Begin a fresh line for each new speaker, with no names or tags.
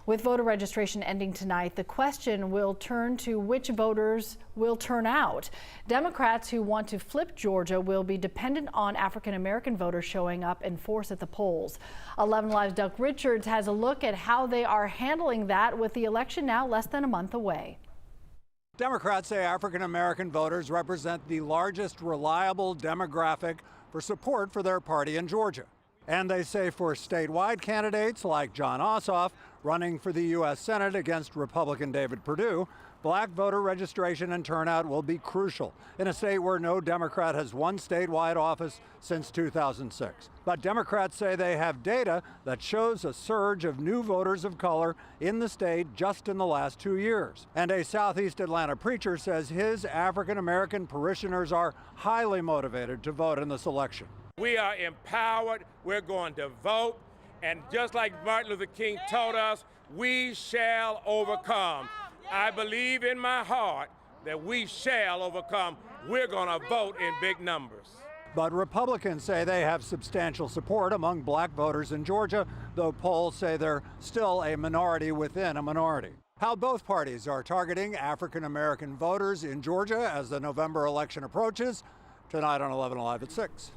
With voter registration ending tonight, the question will turn to which voters will turn out. Democrats who want to flip Georgia will be dependent on African-American voters showing up in force at the polls. 11 Alive's Doug Richards has a look at how they are handling that with the election now less than a month away.
Democrats say African-American voters represent the largest reliable demographic for support for their party in Georgia. And they say for statewide candidates like Jon Ossoff running for the U.S. Senate against Republican David Perdue, black voter registration and turnout will be crucial in a state where no Democrat has won statewide office since 2006. But Democrats say they have data that shows a surge of new voters of color in the state just in the last 2 years. And a Southeast Atlanta preacher says his African-American parishioners are highly motivated to vote in this election.
We are empowered, we're going to vote, and just like Martin Luther King told us, we shall overcome. I believe in my heart that we shall overcome. We're going to vote in big numbers.
But Republicans say they have substantial support among black voters in Georgia, though polls say they're still a minority within a minority. How both parties are targeting African-American voters in Georgia as the November election approaches, tonight on 11 Alive at 6.